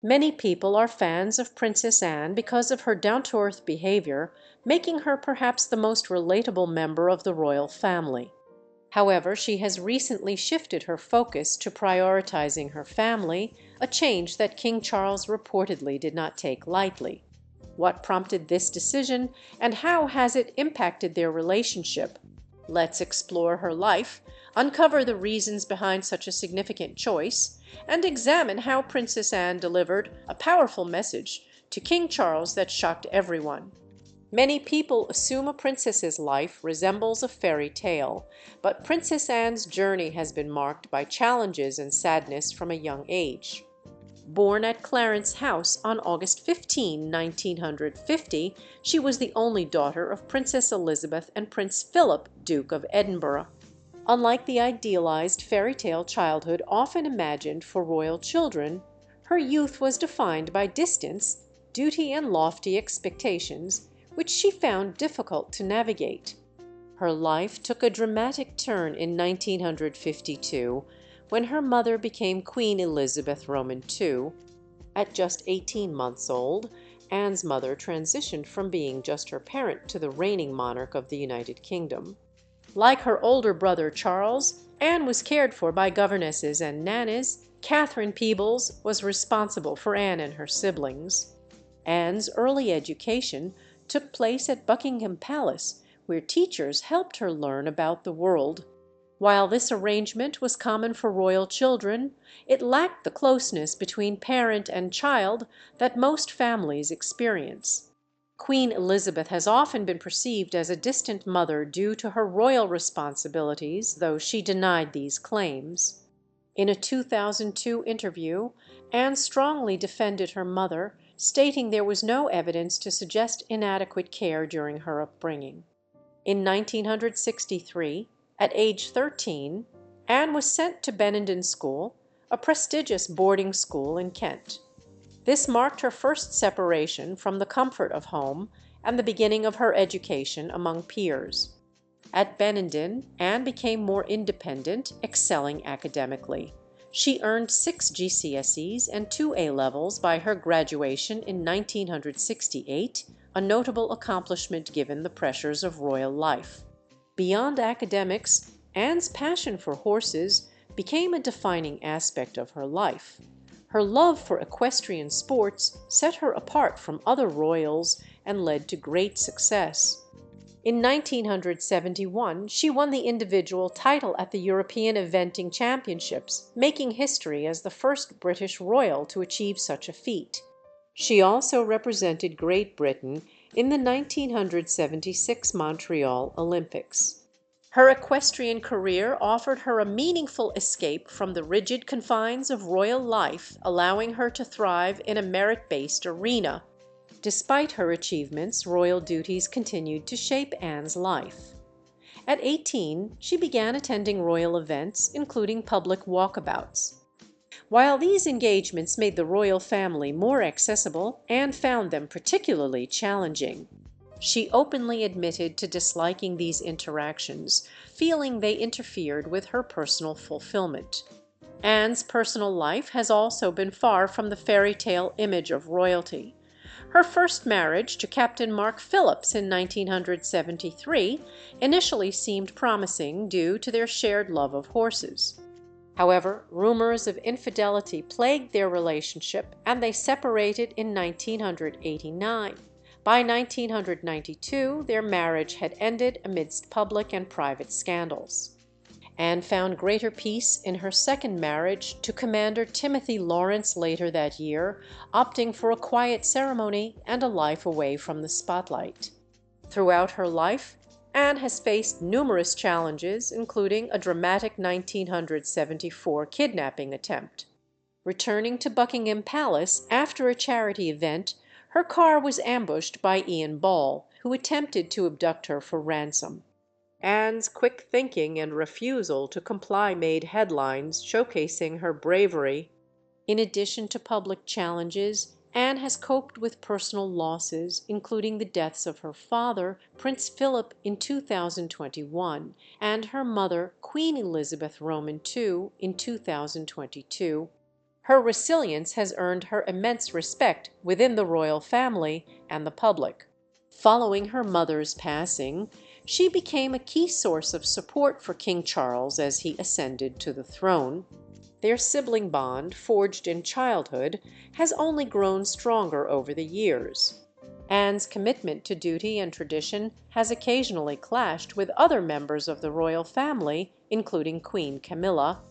Many people are fans of Princess Anne because of her down-to-earth behavior, making her perhaps the most relatable member of the royal family. However, she has recently shifted her focus to prioritizing her family, a change that King Charles reportedly did not take lightly. What prompted this decision, and how has it impacted their relationship? Let's explore her life, uncover the reasons behind such a significant choice, and examine how Princess Anne delivered a powerful message to King Charles that shocked everyone. Many people assume a princess's life resembles a fairy tale, but Princess Anne's journey has been marked by challenges and sadness from a young age. Born at Clarence House on August 15, 1950, she was the only daughter of Princess Elizabeth and Prince Philip, Duke of Edinburgh. Unlike the idealized fairy tale childhood often imagined for royal children, her youth was defined by distance, duty, and lofty expectations, which she found difficult to navigate. Her life took a dramatic turn in 1952 when her mother became Queen Elizabeth Roman II. At just 18 months old, Anne's mother transitioned from being just her parent to the reigning monarch of the United Kingdom. Like her older brother Charles, Anne was cared for by governesses and nannies. Catherine Peebles was responsible for Anne and her siblings. Anne's early education took place at Buckingham Palace, where teachers helped her learn about the world. While this arrangement was common for royal children, it lacked the closeness between parent and child that most families experience. Queen Elizabeth has often been perceived as a distant mother due to her royal responsibilities, though she denied these claims. In a 2002 interview, Anne strongly defended her mother, stating there was no evidence to suggest inadequate care during her upbringing. In 1963, at age 13, Anne was sent to Benenden School, a prestigious boarding school in Kent. This marked her first separation from the comfort of home and the beginning of her education among peers. At Benenden, Anne became more independent, excelling academically. She earned 6 GCSEs and 2 A-levels by her graduation in 1968, a notable accomplishment given the pressures of royal life. Beyond academics, Anne's passion for horses became a defining aspect of her life. Her love for equestrian sports set her apart from other royals and led to great success. In 1971, she won the individual title at the European Eventing Championships, making history as the first British royal to achieve such a feat. She also represented Great Britain in the 1976 Montreal Olympics. Her equestrian career offered her a meaningful escape from the rigid confines of royal life, allowing her to thrive in a merit-based arena. Despite her achievements, royal duties continued to shape Anne's life. At 18, she began attending royal events, including public walkabouts. While these engagements made the royal family more accessible, Anne found them particularly challenging. She openly admitted to disliking these interactions, feeling they interfered with her personal fulfillment. Anne's personal life has also been far from the fairy tale image of royalty. Her first marriage to Captain Mark Phillips in 1973 initially seemed promising due to their shared love of horses. However, rumors of infidelity plagued their relationship and they separated in 1989. By 1992, their marriage had ended amidst public and private scandals. Anne found greater peace in her second marriage to Commander Timothy Lawrence later that year, opting for a quiet ceremony and a life away from the spotlight. Throughout her life, Anne has faced numerous challenges, including a dramatic 1974 kidnapping attempt. Returning to Buckingham Palace after a charity event, her car was ambushed by Ian Ball, who attempted to abduct her for ransom. Anne's quick thinking and refusal to comply made headlines, showcasing her bravery. In addition to public challenges, Anne has coped with personal losses, including the deaths of her father, Prince Philip, in 2021, and her mother, Queen Elizabeth Roman II, in 2022. Her resilience has earned her immense respect within the royal family and the public. Following her mother's passing, she became a key source of support for King Charles as he ascended to the throne. Their sibling bond, forged in childhood, has only grown stronger over the years. Anne's commitment to duty and tradition has occasionally clashed with other members of the royal family, including Queen Camilla.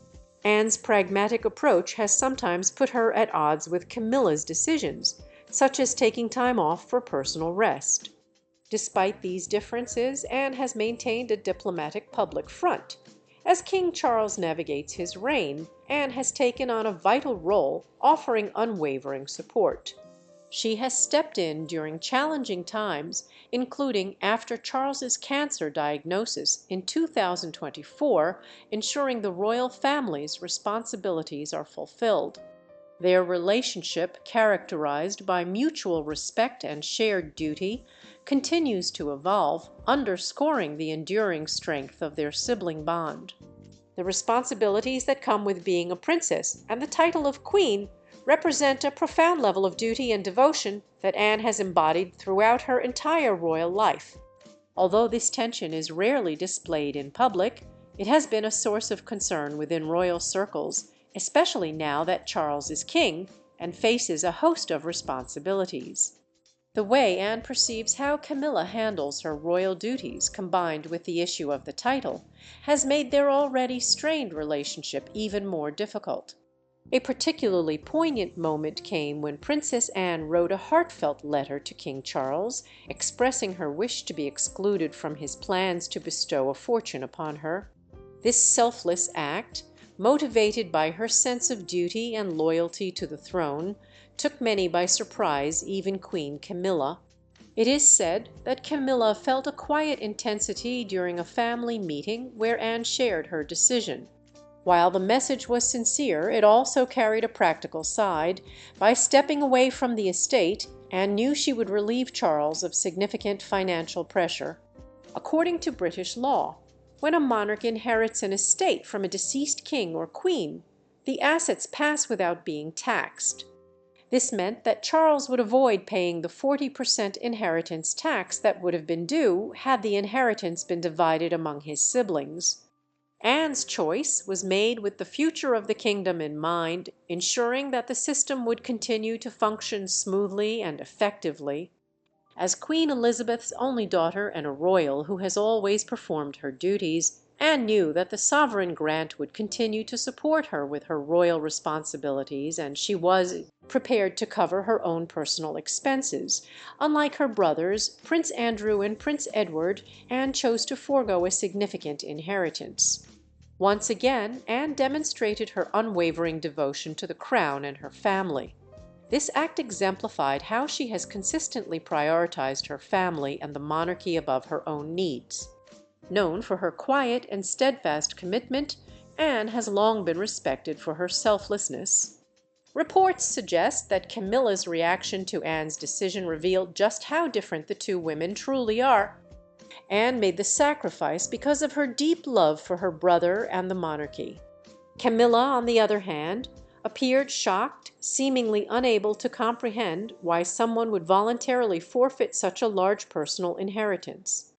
Anne's pragmatic approach has sometimes put her at odds with Camilla's decisions, such as taking time off for personal rest. Despite these differences, Anne has maintained a diplomatic public front. As King Charles navigates his reign, Anne has taken on a vital role, offering unwavering support. She has stepped in during challenging times, including after Charles's cancer diagnosis in 2024, ensuring the royal family's responsibilities are fulfilled. Their relationship, characterized by mutual respect and shared duty, continues to evolve, underscoring the enduring strength of their sibling bond. The responsibilities that come with being a princess and the title of queen represent a profound level of duty and devotion that Anne has embodied throughout her entire royal life. Although this tension is rarely displayed in public, it has been a source of concern within royal circles, especially now that Charles is king and faces a host of responsibilities. The way Anne perceives how Camilla handles her royal duties, combined with the issue of the title, has made their already strained relationship even more difficult. A particularly poignant moment came when Princess Anne wrote a heartfelt letter to King Charles, expressing her wish to be excluded from his plans to bestow a fortune upon her. This selfless act, motivated by her sense of duty and loyalty to the throne, took many by surprise, even Queen Camilla. It is said that Camilla felt a quiet intensity during a family meeting where Anne shared her decision. While the message was sincere, it also carried a practical side. By stepping away from the estate, Anne knew she would relieve Charles of significant financial pressure. According to British law, when a monarch inherits an estate from a deceased king or queen, the assets pass without being taxed. This meant that Charles would avoid paying the 40% inheritance tax that would have been due had the inheritance been divided among his siblings. Anne's choice was made with the future of the kingdom in mind, ensuring that the system would continue to function smoothly and effectively. As Queen Elizabeth's only daughter and a royal who has always performed her duties, Anne knew that the sovereign grant would continue to support her with her royal responsibilities, and she was prepared to cover her own personal expenses. Unlike her brothers, Prince Andrew and Prince Edward, Anne chose to forego a significant inheritance. Once again, Anne demonstrated her unwavering devotion to the crown and her family. This act exemplified how she has consistently prioritized her family and the monarchy above her own needs. Known for her quiet and steadfast commitment, Anne has long been respected for her selflessness. Reports suggest that Camilla's reaction to Anne's decision revealed just how different the two women truly are. Anne made the sacrifice because of her deep love for her brother and the monarchy. Camilla, on the other hand, appeared shocked, seemingly unable to comprehend why someone would voluntarily forfeit such a large personal inheritance.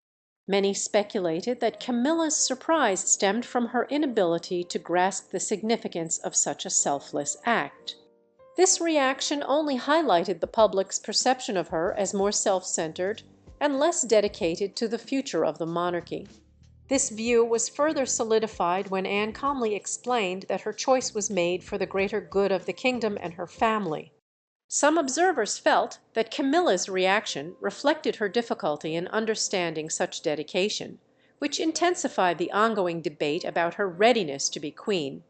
Many speculated that Camilla's surprise stemmed from her inability to grasp the significance of such a selfless act. This reaction only highlighted the public's perception of her as more self-centered and less dedicated to the future of the monarchy. This view was further solidified when Anne calmly explained that her choice was made for the greater good of the kingdom and her family. Some observers felt that Camilla's reaction reflected her difficulty in understanding such dedication, which intensified the ongoing debate about her readiness to be queen.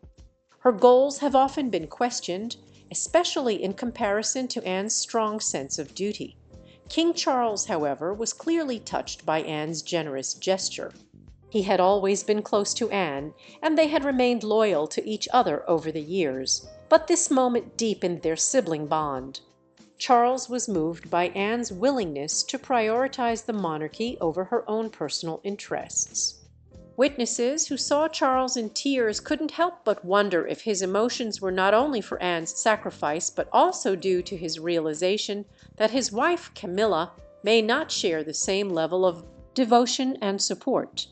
Her goals have often been questioned, especially in comparison to Anne's strong sense of duty. King Charles, however, was clearly touched by Anne's generous gesture. He had always been close to Anne, and they had remained loyal to each other over the years. But this moment deepened their sibling bond. Charles was moved by Anne's willingness to prioritize the monarchy over her own personal interests. Witnesses who saw Charles in tears couldn't help but wonder if his emotions were not only for Anne's sacrifice, but also due to his realization that his wife Camilla may not share the same level of devotion and support.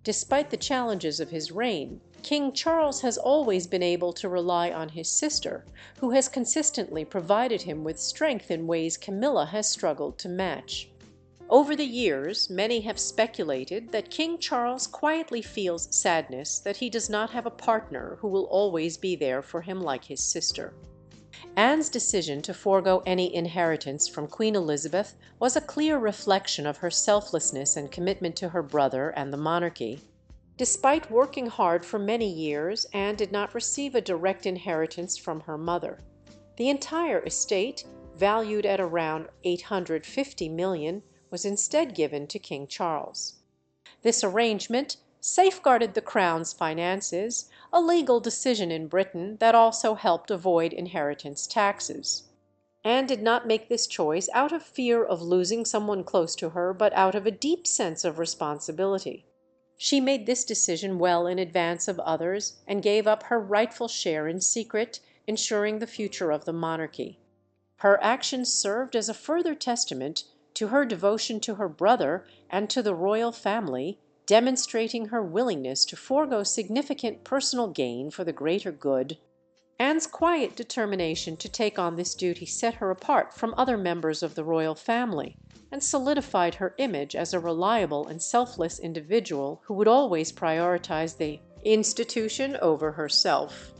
Despite the challenges of his reign, King Charles has always been able to rely on his sister, who has consistently provided him with strength in ways Camilla has struggled to match. Over the years, many have speculated that King Charles quietly feels sadness that he does not have a partner who will always be there for him like his sister. Anne's decision to forego any inheritance from Queen Elizabeth was a clear reflection of her selflessness and commitment to her brother and the monarchy. Despite working hard for many years, Anne did not receive a direct inheritance from her mother. The entire estate, valued at around $850 million, was instead given to King Charles. This arrangement safeguarded the crown's finances, a legal decision in Britain that also helped avoid inheritance taxes. Anne did not make this choice out of fear of losing someone close to her, but out of a deep sense of responsibility. She made this decision well in advance of others, and gave up her rightful share in secret, ensuring the future of the monarchy. Her actions served as a further testament to her devotion to her brother and to the royal family, demonstrating her willingness to forego significant personal gain for the greater good. Anne's quiet determination to take on this duty set her apart from other members of the royal family, and solidified her image as a reliable and selfless individual who would always prioritize the institution over herself.